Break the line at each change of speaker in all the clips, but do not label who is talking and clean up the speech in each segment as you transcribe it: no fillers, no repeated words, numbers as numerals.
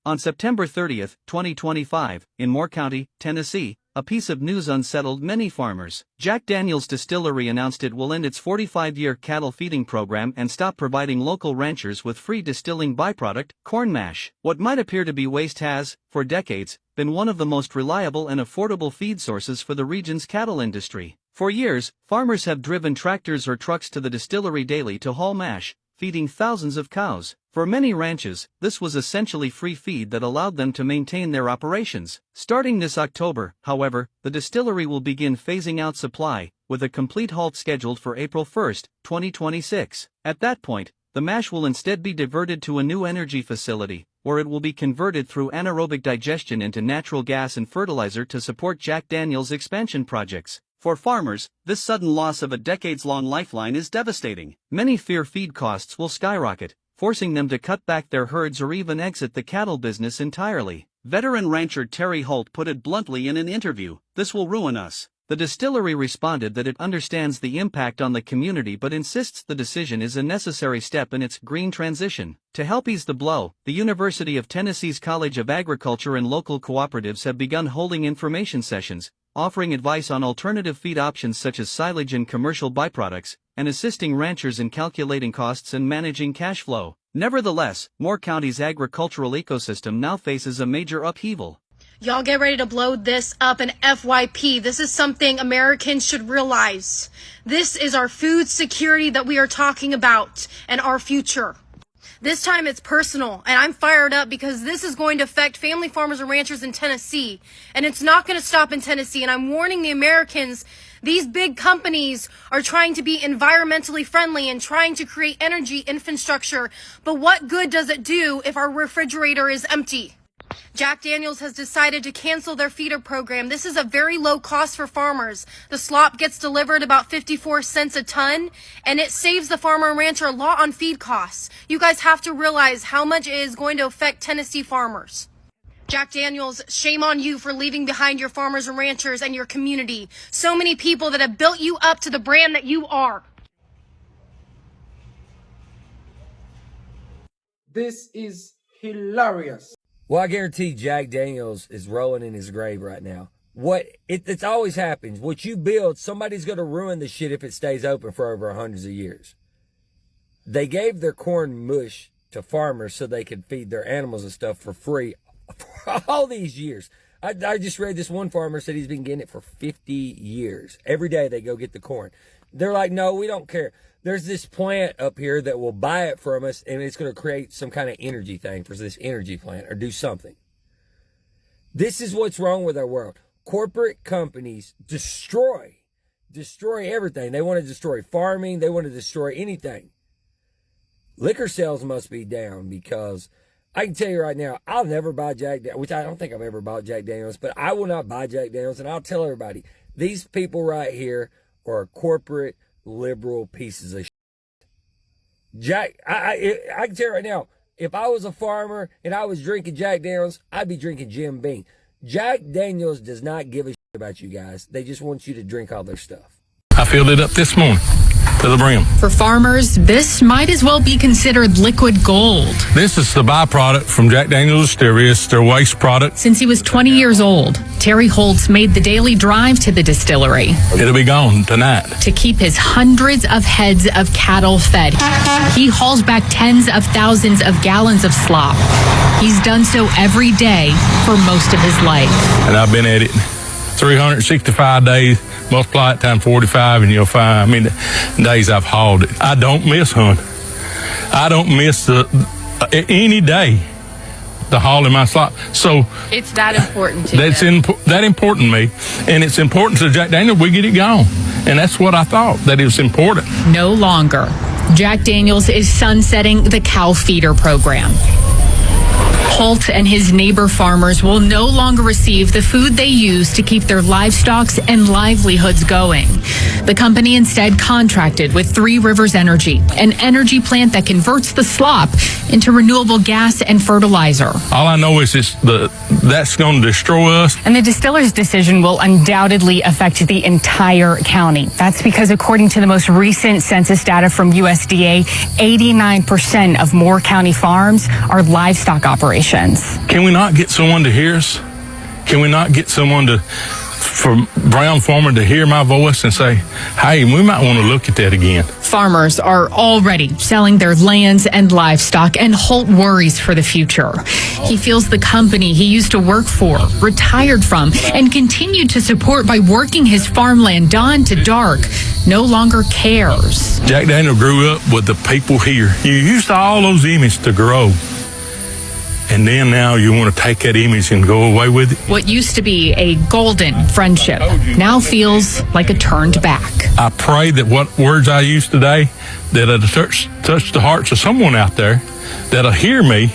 On September 30, 2025, in Moore County, Tennessee, a piece of news unsettled many farmers. Jack Daniel's Distillery announced it will end its 45-year cattle feeding program and stop providing local ranchers with free distilling byproduct, corn mash. What might appear to be waste has, for decades, been one of the most reliable and affordable feed sources for the region's cattle industry. For years, farmers have driven tractors or trucks to the distillery daily to haul mash, feeding thousands of cows. For many ranches, this was essentially free feed that allowed them to maintain their operations. Starting this October, however, the distillery will begin phasing out supply, with a complete halt scheduled for April 1, 2026. At that point, the mash will instead be diverted to a new energy facility, where it will be converted through anaerobic digestion into natural gas and fertilizer to support Jack Daniel's expansion projects. For farmers, this sudden loss of a decades-long lifeline is devastating. Many fear feed costs will skyrocket, forcing them to cut back their herds or even exit the cattle business entirely. Veteran rancher Terry Holt put it bluntly in an interview, "This will ruin us." The distillery responded that it understands the impact on the community but insists the decision is a necessary step in its green transition. To help ease the blow, the University of Tennessee's College of Agriculture and local cooperatives have begun holding information sessions, offering advice on alternative feed options such as silage and commercial byproducts, and assisting ranchers in calculating costs and managing cash flow. Nevertheless, Moore County's agricultural ecosystem now faces a major upheaval.
Y'all get ready to blow this up in FYP. This is something Americans should realize. This is our food security that we are talking about and our future. This time it's personal, and I'm fired up because this is going to affect family farmers and ranchers in Tennessee, and it's not going to stop in Tennessee. And I'm warning the Americans, these big companies are trying to be environmentally friendly and trying to create energy infrastructure, but what good does it do if our refrigerator is empty? Jack Daniel's has decided to cancel their feeder program. This is a very low cost for farmers. The slop gets delivered about 54 cents a ton, and it saves the farmer and rancher a lot on feed costs. You guys have to realize how much it is going to affect Tennessee farmers. Jack Daniel's, shame on you for leaving behind your farmers and ranchers and your community. So many people that have built you up to the brand that you are.
This is hilarious.
Well, I guarantee Jack Daniels is rolling in his grave right now. It's always happens. What you build, somebody's going to ruin the shit if it stays open for over hundreds of years. They gave their corn mush to farmers so they could feed their animals and stuff for free for all these years. I just read this one farmer said he's been getting it for 50 years. Every day they go get the corn. They're like, no, we don't care. There's this plant up here that will buy it from us, and it's going to create some kind of energy thing for this energy plant or do something. This is what's wrong with our world. Corporate companies destroy everything. They want to destroy farming. They want to destroy anything. Liquor sales must be down because I can tell you right now, I'll never buy Jack Daniels, which I don't think I've ever bought Jack Daniels, but I will not buy Jack Daniels, and I'll tell everybody, these people right here are corporate liberal pieces of shit. I can tell you right now, if I was a farmer and I was drinking Jack Daniels, I'd be drinking Jim Beam. Jack Daniels does not give a shit about you guys. They just want you to drink all their stuff.
I filled it up this morning to the brim.
For farmers, this might as well be considered liquid gold.
This is the byproduct from Jack Daniel's Distillery. It's their waste product.
Since he was 20 years old, Terry Holtz made the daily drive to the distillery.
It'll be gone tonight.
To keep his hundreds of heads of cattle fed, he hauls back tens of thousands of gallons of slop. He's done so every day for most of his life.
And I've been at it 365 days. Multiply it times 45 and you'll find how many days I've hauled it. I don't miss hunting. I don't miss any day the hauling my slop. So
it's that important to
that's that important to me. And it's important to Jack Daniels we get it gone. And that's what I thought, that it was important.
No longer. Jack Daniels is sunsetting the cow feeder program. Holt and his neighbor farmers will no longer receive the food they use to keep their livestock and livelihoods going. The company instead contracted with Three Rivers Energy, an energy plant that converts the slop into renewable gas and fertilizer.
All I know is that's going to destroy us.
And the distiller's decision will undoubtedly affect the entire county. That's because according to the most recent census data from USDA, 89% of Moore County farms are livestock operations.
Can we not get someone to hear us? Can we not get someone for Brown Farmer to hear my voice and say, hey, we might want to look at that again?
Farmers are already selling their lands and livestock, and Holt worries for the future. He feels the company he used to work for, retired from, and continued to support by working his farmland dawn to dark, no longer cares.
Jack Daniel grew up with the people here. You used all those images to grow. And then now you want to take that image and go away with it?
What used to be a golden friendship now feels like a turned back.
I pray that what words I use today, that it'll touch the hearts of someone out there that'll hear me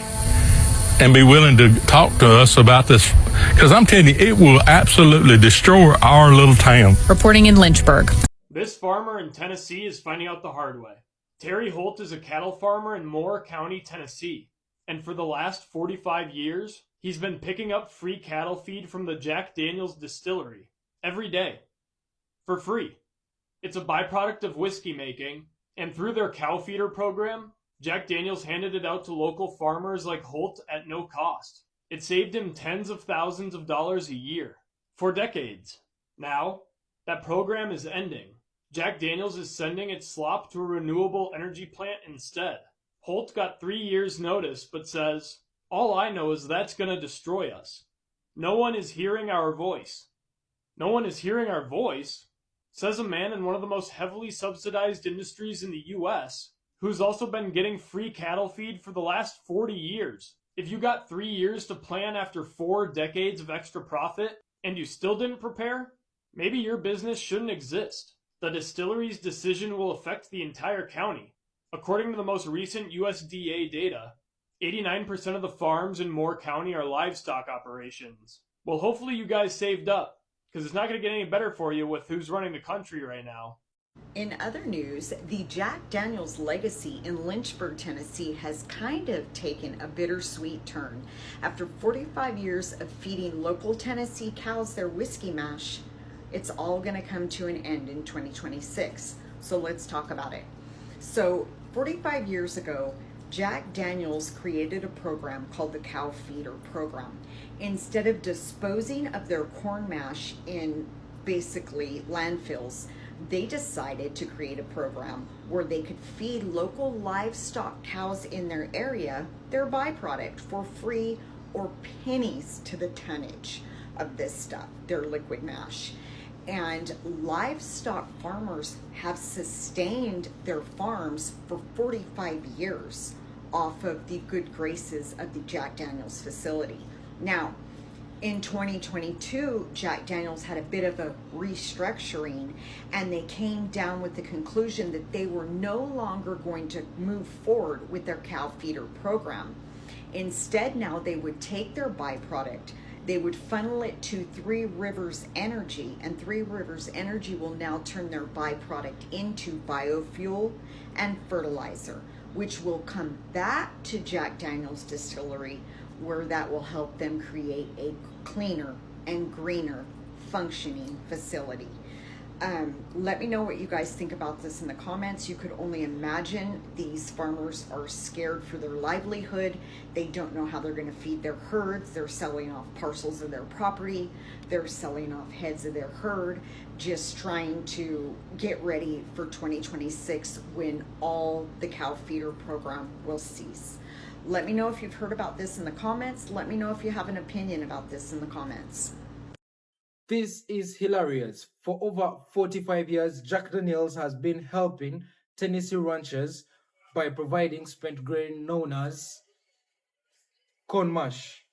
and be willing to talk to us about this. Because I'm telling you, it will absolutely destroy our little town.
Reporting in Lynchburg.
This farmer in Tennessee is finding out the hard way. Terry Holt is a cattle farmer in Moore County, Tennessee. And for the last 45 years, he's been picking up free cattle feed from the Jack Daniels distillery every day for free. It's a byproduct of whiskey making, and through their cow feeder program, Jack Daniels handed it out to local farmers like Holt at no cost. It saved him tens of thousands of dollars a year for decades. Now, that program is ending. Jack Daniels is sending its slop to a renewable energy plant instead. Holt got 3 years' notice, but says, all I know is that's going to destroy us. No one is hearing our voice. No one is hearing our voice, says a man in one of the most heavily subsidized industries in the U.S., who's also been getting free cattle feed for the last 40 years. If you got 3 years to plan after 4 decades of extra profit, and you still didn't prepare, maybe your business shouldn't exist. The distillery's decision will affect the entire county. According to the most recent USDA data, 89% of the farms in Moore County are livestock operations. Well, hopefully you guys saved up, because it's not going to get any better for you with who's running the country right now.
In other news, the Jack Daniels legacy in Lynchburg, Tennessee has kind of taken a bittersweet turn. After 45 years of feeding local Tennessee cows their whiskey mash, it's all going to come to an end in 2026. So let's talk about it. So 45 years ago, Jack Daniels created a program called the Cow Feeder Program. Instead of disposing of their corn mash in basically landfills, they decided to create a program where they could feed local livestock cows in their area their byproduct for free or pennies to the tonnage of this stuff, their liquid mash. And livestock farmers have sustained their farms for 45 years off of the good graces of the Jack Daniels facility. Now, in 2022, Jack Daniels had a bit of a restructuring, and they came down with the conclusion that they were no longer going to move forward with their cow feeder program. Instead, now they would take their byproduct, they would funnel it to Three Rivers Energy, and Three Rivers Energy will now turn their byproduct into biofuel and fertilizer, which will come back to Jack Daniels Distillery, where that will help them create a cleaner and greener functioning facility. Let me know what you guys think about this in the comments. You could only imagine these farmers are scared for their livelihood. They don't know how they're going to feed their herds. They're selling off parcels of their property. They're selling off heads of their herd, just trying to get ready for 2026 when all the cow feeder program will cease. Let me know if you've heard about this in the comments. Let me know if you have an opinion about this in the comments.
This is hilarious. For over 45 years, Jack Daniels has been helping Tennessee ranchers by providing spent grain known as corn mash,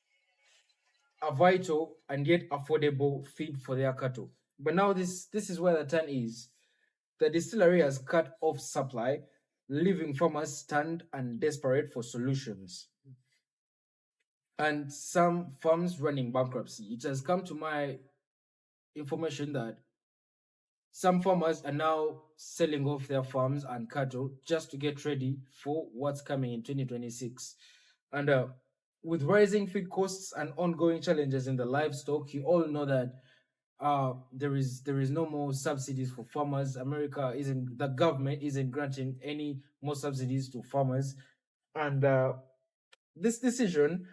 a vital and yet affordable feed for their cattle. But now this is where the turn is. The distillery has cut off supply, leaving farmers stunned and desperate for solutions. And some farms running bankruptcy. It has come to my information that Some farmers are now selling off their farms and cattle just to get ready for what's coming in 2026. And with rising feed costs and ongoing challenges in the livestock, you all know that there is no more subsidies for farmers. The government isn't granting any more subsidies to farmers, and this decision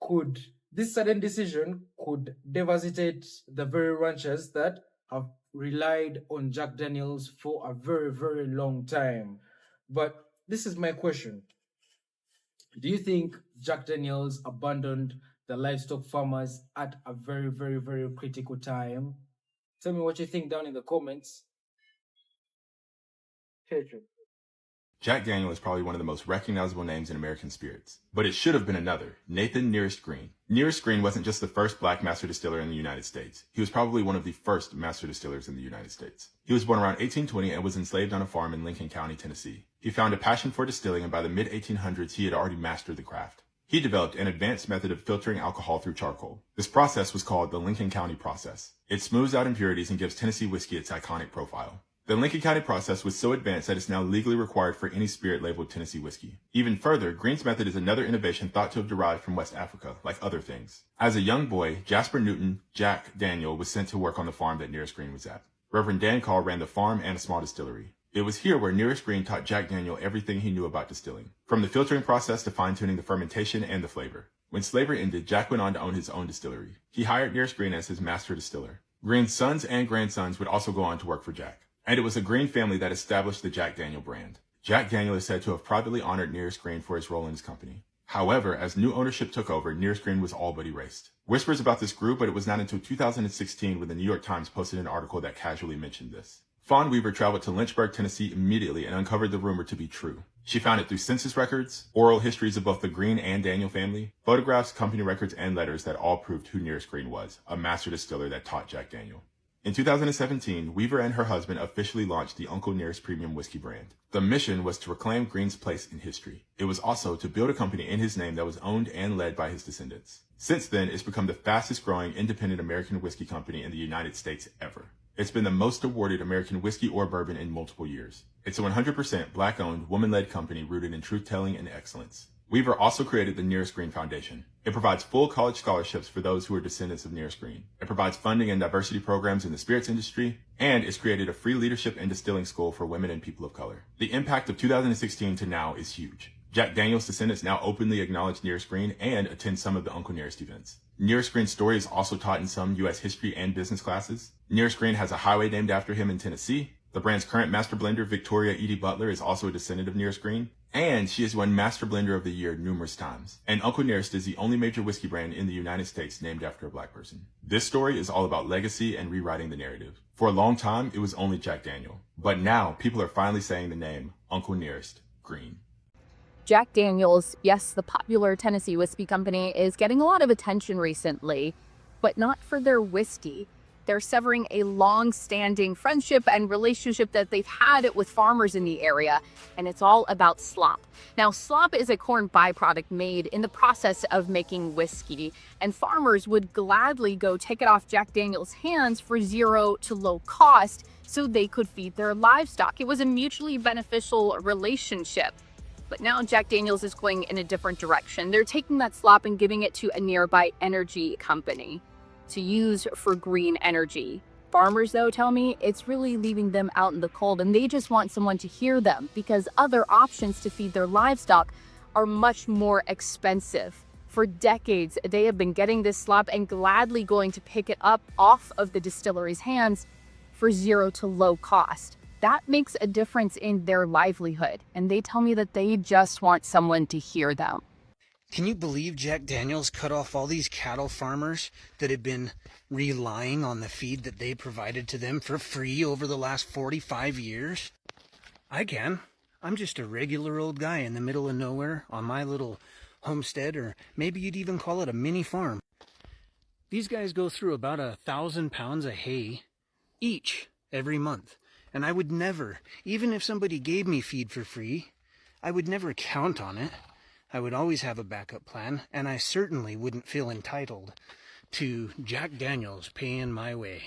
could this sudden decision could devastate the very ranchers that have relied on Jack Daniels for a very, very long time. But this is my question. Do you think Jack Daniels abandoned the livestock farmers at a very, very, very critical time? Tell me what you think down in the comments. Pedro.
Jack Daniel is probably one of the most recognizable names in American spirits, but it should have been another, Nathan Nearest Green. Nearest Green wasn't just the first black master distiller in the United States. He was probably one of the first master distillers in the United States. He was born around 1820 and was enslaved on a farm in Lincoln County, Tennessee. He found a passion for distilling, and by the mid-1800s, he had already mastered the craft. He developed an advanced method of filtering alcohol through charcoal. This process was called the Lincoln County process. It smooths out impurities and gives Tennessee whiskey its iconic profile. The Lincoln County process was so advanced that it's now legally required for any spirit labeled Tennessee whiskey. Even further, Green's method is another innovation thought to have derived from West Africa, like other things. As a young boy, Jasper Newton, Jack Daniel, was sent to work on the farm that Nearest Green was at. Reverend Dan Call ran the farm and a small distillery. It was here where Nearest Green taught Jack Daniel everything he knew about distilling, from the filtering process to fine-tuning the fermentation and the flavor. When slavery ended, Jack went on to own his own distillery. He hired Nearest Green as his master distiller. Green's sons and grandsons would also go on to work for Jack. And it was the Green family that established the Jack Daniel brand. Jack Daniel is said to have privately honored Nearest Green for his role in his company. However, as new ownership took over, Nearest Green was all but erased. Whispers about this grew, but it was not until 2016 when the New York Times posted an article that casually mentioned this. Fawn Weaver traveled to Lynchburg, Tennessee immediately and uncovered the rumor to be true. She found it through census records, oral histories of both the Green and Daniel family, photographs, company records, and letters that all proved who Nearest Green was, a master distiller that taught Jack Daniel. In 2017, Weaver and her husband officially launched the Uncle Nearest Premium Whiskey brand. The mission was to reclaim Green's place in history. It was also to build a company in his name that was owned and led by his descendants. Since then, it's become the fastest growing independent American whiskey company in the United States ever. It's been the most awarded American whiskey or bourbon in multiple years. It's a 100% black-owned, woman-led company rooted in truth-telling and excellence. Weaver also created the Nearest Green Foundation. It provides full college scholarships for those who are descendants of Nearest Green. It provides funding and diversity programs in the spirits industry, and it's created a free leadership and distilling school for women and people of color. The impact of 2016 to now is huge. Jack Daniel's descendants now openly acknowledge Nearest Green and attend some of the Uncle Nearest events. Nearest Green's story is also taught in some U.S. history and business classes. Nearest Green has a highway named after him in Tennessee. The brand's current master blender, Victoria Edie Butler, is also a descendant of Nearest Green. And she has won Master Blender of the Year numerous times. And Uncle Nearest is the only major whiskey brand in the United States named after a black person. This story is all about legacy and rewriting the narrative. For a long time, it was only Jack Daniel. But now, people are finally saying the name Uncle Nearest Green.
Jack Daniels, yes, the popular Tennessee whiskey company, is getting a lot of attention recently, but not for their whiskey. They're severing a long-standing friendship and relationship that they've had with farmers in the area, and it's all about slop. Now, slop is a corn byproduct made in the process of making whiskey, and farmers would gladly go take it off Jack Daniels' hands for zero to low cost so they could feed their livestock. It was a mutually beneficial relationship. But now Jack Daniels is going in a different direction. They're taking that slop and giving it to a nearby energy company to use for green energy. Farmers, though, tell me it's really leaving them out in the cold, and they just want someone to hear them because other options to feed their livestock are much more expensive. For decades, they have been getting this slop and gladly going to pick it up off of the distillery's hands for zero to low cost. That makes a difference in their livelihood, and they tell me that they just want someone to hear them.
Can you believe Jack Daniels cut off all these cattle farmers that had been relying on the feed that they provided to them for free over the last 45 years? I can. I'm just a regular old guy in the middle of nowhere on my little homestead, or maybe you'd even call it a mini farm. These guys go through about 1,000 pounds of hay each every month. And I would never, even if somebody gave me feed for free, I would never count on it. I would always have a backup plan, and I certainly wouldn't feel entitled to Jack Daniels paying my way.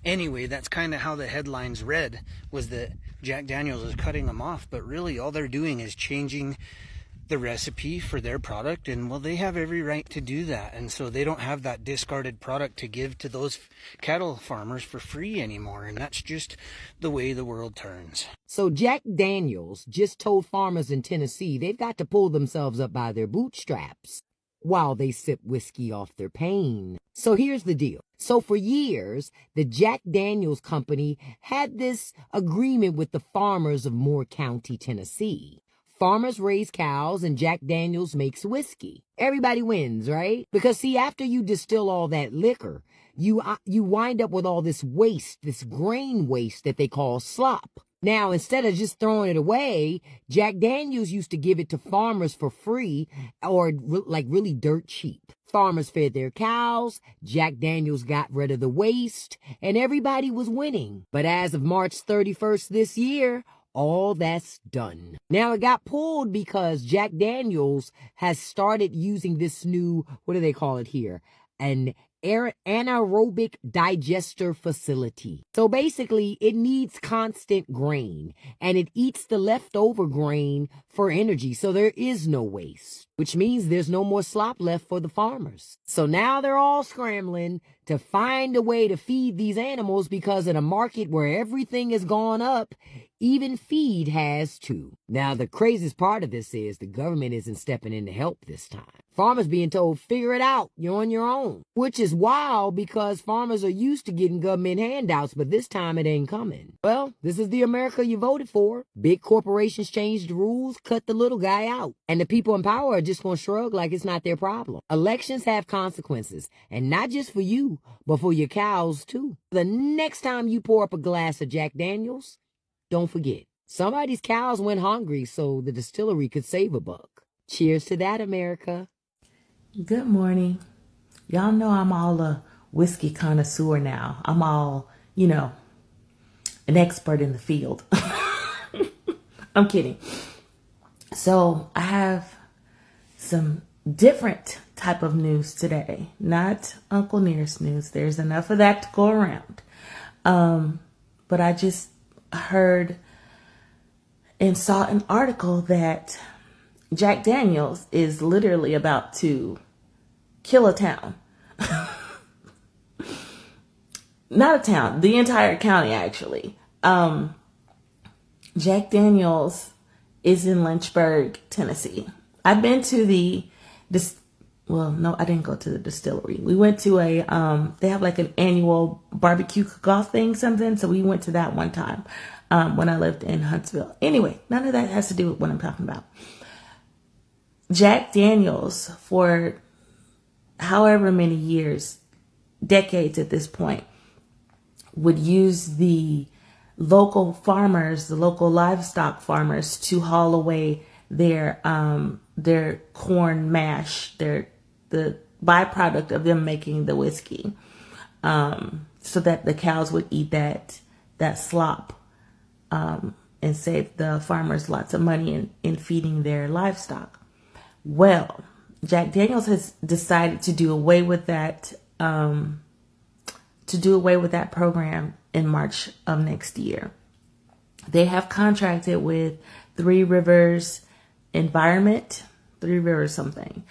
Anyway, that's kind of how the headlines read, was that Jack Daniels is cutting them off, but really all they're doing is changing the recipe for their product, and well, they have every right to do that, and so they don't have that discarded product to give to those cattle farmers for free anymore, and that's just the way the world turns.
So Jack Daniels just told farmers in Tennessee they've got to pull themselves up by their bootstraps while they sip whiskey off their pain. So here's the deal. So for years, the Jack Daniels Company had this agreement with the farmers of Moore County, Tennessee. Farmers raise cows and Jack Daniels makes whiskey. Everybody wins, right? Because see, after you distill all that liquor, you wind up with all this waste, this grain waste that they call slop. Now, instead of just throwing it away, Jack Daniels used to give it to farmers for free or like really dirt cheap. Farmers fed their cows, Jack Daniels got rid of the waste, and everybody was winning. But as of March 31st this year, all that's done. Now it got pulled because Jack Daniels has started using this new, what do they call it here? An anaerobic digester facility. So basically it needs constant grain and it eats the leftover grain for energy. So there is no waste, which means there's no more slop left for the farmers. So now they're all scrambling to find a way to feed these animals because in a market where everything has gone up, even feed has too. Now, the craziest part of this is the government isn't stepping in to help this time. Farmers being told, figure it out, you're on your own. Which is wild because farmers are used to getting government handouts, but this time it ain't coming. Well, this is the America you voted for. Big corporations change the rules, cut the little guy out. And the people in power are just going to shrug like it's not their problem. Elections have consequences, and not just for you, but for your cows too. The next time you pour up a glass of Jack Daniels, don't forget, somebody's cows went hungry so the distillery could save a buck. Cheers to that, America.
Good morning. Y'all know I'm all a whiskey connoisseur now. I'm all, an expert in the field. I'm kidding. So I have some different type of news today. Not Uncle Nearest news. There's enough of that to go around. But I just heard and saw an article that Jack Daniels is literally about to kill a town. Not a town, the entire county actually. Jack Daniels is in Lynchburg, Tennessee. I've been to I didn't go to the distillery. We went to they have like an annual barbecue cook-off thing, something. So we went to that one time when I lived in Huntsville. Anyway, none of that has to do with what I'm talking about. Jack Daniels, for however many years, decades at this point, would use the local farmers, the local livestock farmers, to haul away their corn mash, the byproduct of them making the whiskey, so that the cows would eat that slop, and save the farmers lots of money in feeding their livestock. Well, Jack Daniels has decided to do away with that program in March of next year. They have contracted with Three Rivers something.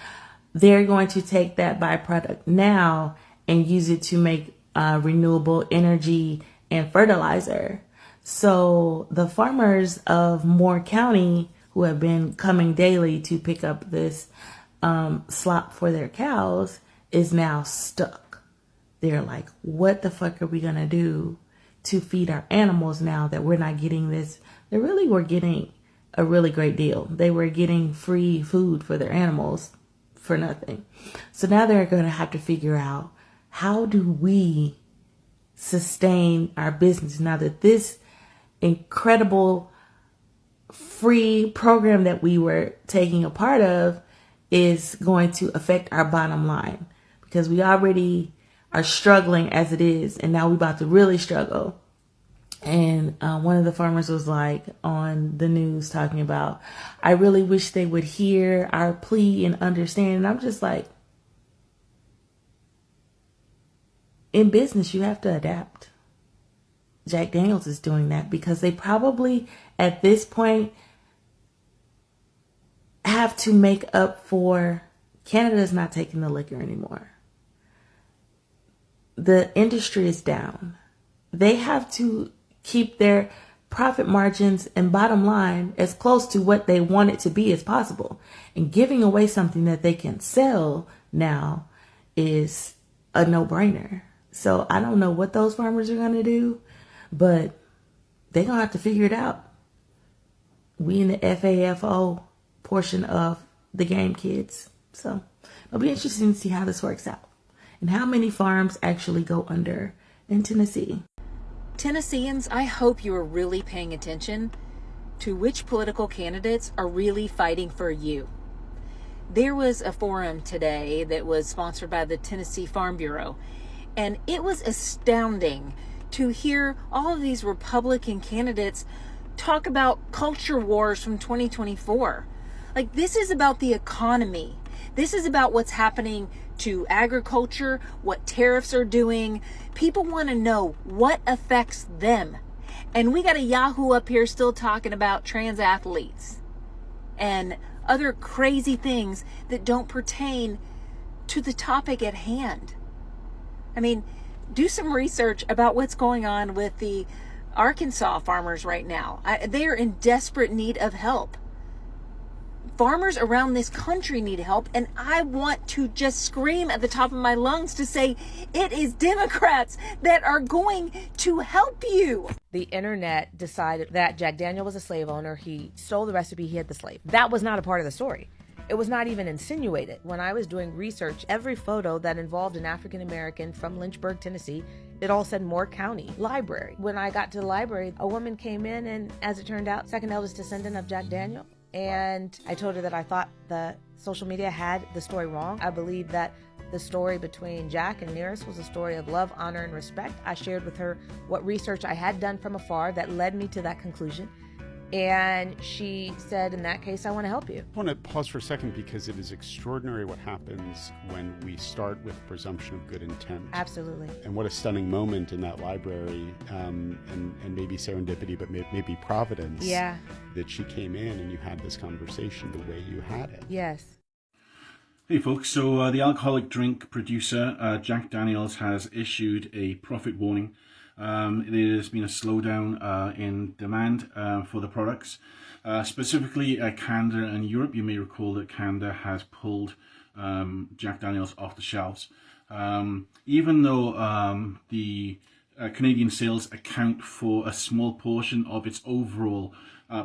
They're going to take that byproduct now and use it to make renewable energy and fertilizer. So the farmers of Moore County, who have been coming daily to pick up this slop for their cows, is now stuck. They're like, what the fuck are we going to do to feed our animals now that we're not getting this? They really were getting a really great deal. They were getting free food for their animals for nothing. So now they're going to have to figure out, how do we sustain our business now that this incredible free program that we were taking a part of is going to affect our bottom line? Because we already are struggling as it is, and now we're about to really struggle. And one of the farmers was like on the news talking about, I really wish they would hear our plea and understand. And I'm just like, in business, you have to adapt. Jack Daniels is doing that because they probably, at this point, have to make up for Canada's not taking the liquor anymore. The industry is down. They have to keep their profit margins and bottom line as close to what they want it to be as possible. And giving away something that they can sell now is a no-brainer. So I don't know what those farmers are going to do, but they're going to have to figure it out. We in the FAFO portion of the game, kids. So it'll be interesting to see how this works out and how many farms actually go under in Tennessee.
Tennesseans, I hope you are really paying attention to which political candidates are really fighting for you. There was a forum today that was sponsored by the Tennessee Farm Bureau, and it was astounding to hear all of these Republican candidates talk about culture wars from 2024. Like, this is about the economy. This is about what's happening to agriculture, what tariffs are doing. People want to know what affects them. And we got a Yahoo up here still talking about trans athletes and other crazy things that don't pertain to the topic at hand. I mean, do some research about what's going on with the Arkansas farmers right now. They are in desperate need of help. Farmers around this country need help, and I want to just scream at the top of my lungs to say it is Democrats that are going to help you.
The internet decided that Jack Daniel was a slave owner. He stole the recipe, he hid the slave. That was not a part of the story. It was not even insinuated. When I was doing research, every photo that involved an African American from Lynchburg, Tennessee, it all said Moore County Library. When I got to the library, a woman came in and, as it turned out, second eldest descendant of Jack Daniel. And I told her that I thought the social media had the story wrong. I believe that the story between Jack and Nearest was a story of love, honor, and respect. I shared with her what research I had done from afar that led me to that conclusion. And she said, in that case, I want to help you.
I want to pause for a second because it is extraordinary what happens when we start with presumption of good intent.
Absolutely.
And what a stunning moment in that library, and maybe serendipity, but maybe providence.
Yeah.
That she came in and you had this conversation the way you had it.
Yes.
Hey folks, so the alcoholic drink producer Jack Daniels has issued a profit warning. There has been a slowdown in demand for the products, specifically Canada and Europe. You may recall that Canada has pulled Jack Daniels off the shelves. Even though the Canadian sales account for a small portion of its overall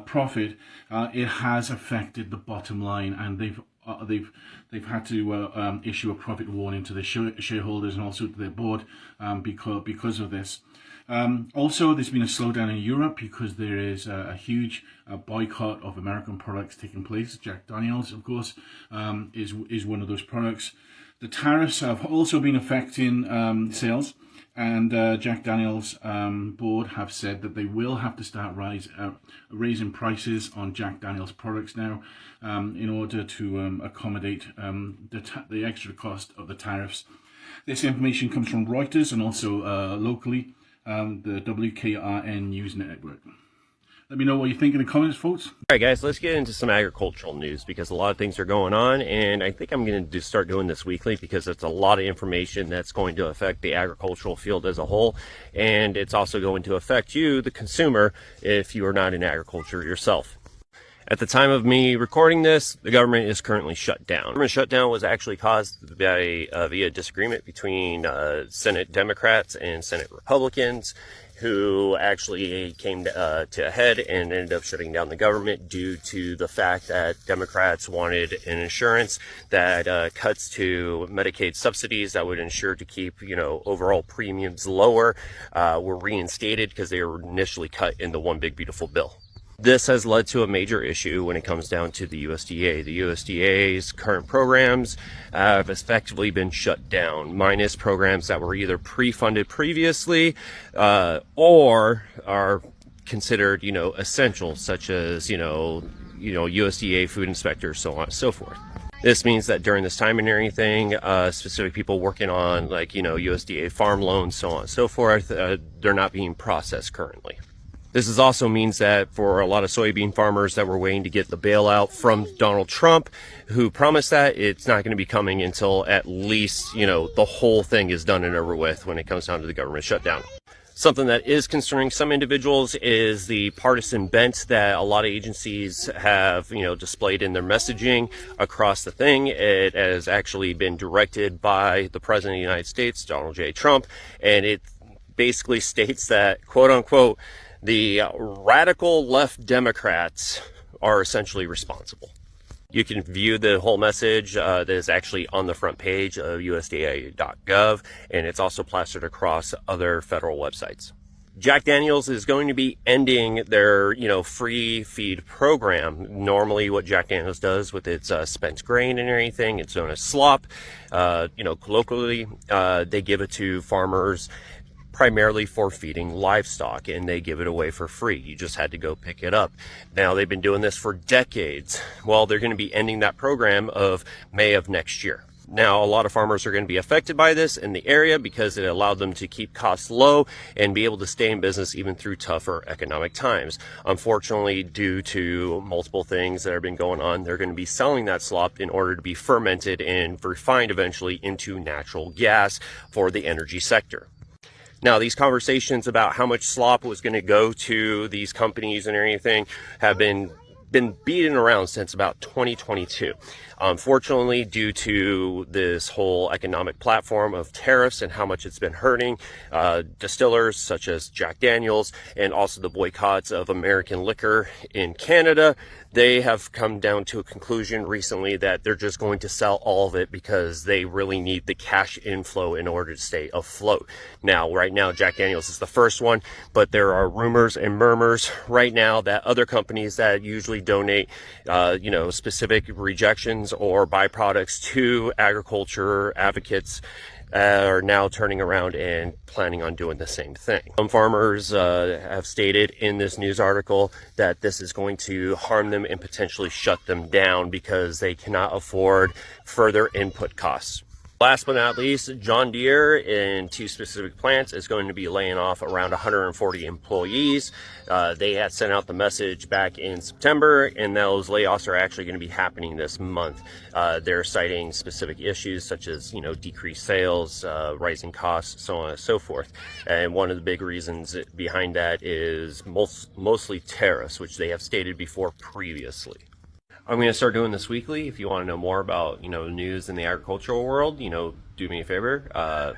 profit, it has affected the bottom line, and they've had to issue a profit warning to the shareholders and also to their board because of this. Also, there's been a slowdown in Europe because there is a huge boycott of American products taking place. Jack Daniels, of course, is one of those products. The tariffs have also been affecting sales, and Jack Daniels' board have said that they will have to start raising prices on Jack Daniels products now in order to accommodate the extra cost of the tariffs. This information comes from Reuters and also locally, the WKRN News Network. Let me know what you think in the comments, folks.
All right, guys, let's get into some agricultural news because a lot of things are going on, and I think I'm going to start doing this weekly because it's a lot of information that's going to affect the agricultural field as a whole, and it's also going to affect you, the consumer, if you are not in agriculture yourself. At the time of me recording this, the government is currently shut down. The government shutdown was actually caused via disagreement between Senate Democrats and Senate Republicans, who actually came to a head and ended up shutting down the government due to the fact that Democrats wanted an insurance that cuts to Medicaid subsidies that would ensure to keep, overall premiums lower, were reinstated because they were initially cut in the One Big Beautiful Bill. This has led to a major issue when it comes down to the USDA. The USDA's current programs have effectively been shut down, minus programs that were either pre-funded previously or are considered, essential, such as, USDA food inspectors, so on and so forth. This means that during this time and everything, specific people working on USDA farm loans, so on and so forth, they're not being processed currently. This also means that for a lot of soybean farmers that were waiting to get the bailout from Donald Trump, who promised that, it's not going to be coming until at least, the whole thing is done and over with when it comes down to the government shutdown. Something that is concerning some individuals is the partisan bent that a lot of agencies have, displayed in their messaging across the thing. It has actually been directed by the President of the United States, Donald J. Trump, and it basically states that, quote unquote, the radical left Democrats are essentially responsible. You can view the whole message that is actually on the front page of USDA.gov, and it's also plastered across other federal websites. Jack Daniels is going to be ending their, free feed program. Normally what Jack Daniels does with its spent grain and everything, it's known as slop. Colloquially, they give it to farmers primarily for feeding livestock, and they give it away for free. You just had to go pick it up. Now, they've been doing this for decades. Well, they're going to be ending that program of May of next year. Now, a lot of farmers are going to be affected by this in the area because it allowed them to keep costs low and be able to stay in business even through tougher economic times. Unfortunately, due to multiple things that have been going on, they're going to be selling that slop in order to be fermented and refined eventually into natural gas for the energy sector. Now, these conversations about how much slop was going to go to these companies and everything have been beaten around since about 2022. Unfortunately, due to this whole economic platform of tariffs and how much it's been hurting distillers such as Jack Daniels, and also the boycotts of American liquor in Canada, they have come down to a conclusion recently that they're just going to sell all of it because they really need the cash inflow in order to stay afloat. Now, right now, Jack Daniels is the first one, but there are rumors and murmurs right now that other companies that usually donate, specific rejections or byproducts to agriculture advocates are now turning around and planning on doing the same thing. Some farmers have stated in this news article that this is going to harm them and potentially shut them down because they cannot afford further input costs. Last but not least, John Deere in 2 specific plants is going to be laying off around 140 employees. They had sent out the message back in September, and those layoffs are actually going to be happening this month. They're citing specific issues such as, decreased sales, rising costs, so on and so forth. And one of the big reasons behind that is mostly tariffs, which they have stated before previously. I'm going to start doing this weekly. If you want to know more about, news in the agricultural world, do me a favor,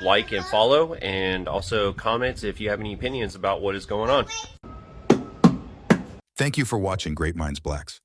like and follow, and also comment if you have any opinions about what is going on.
Thank you for watching Great Minds Blacks.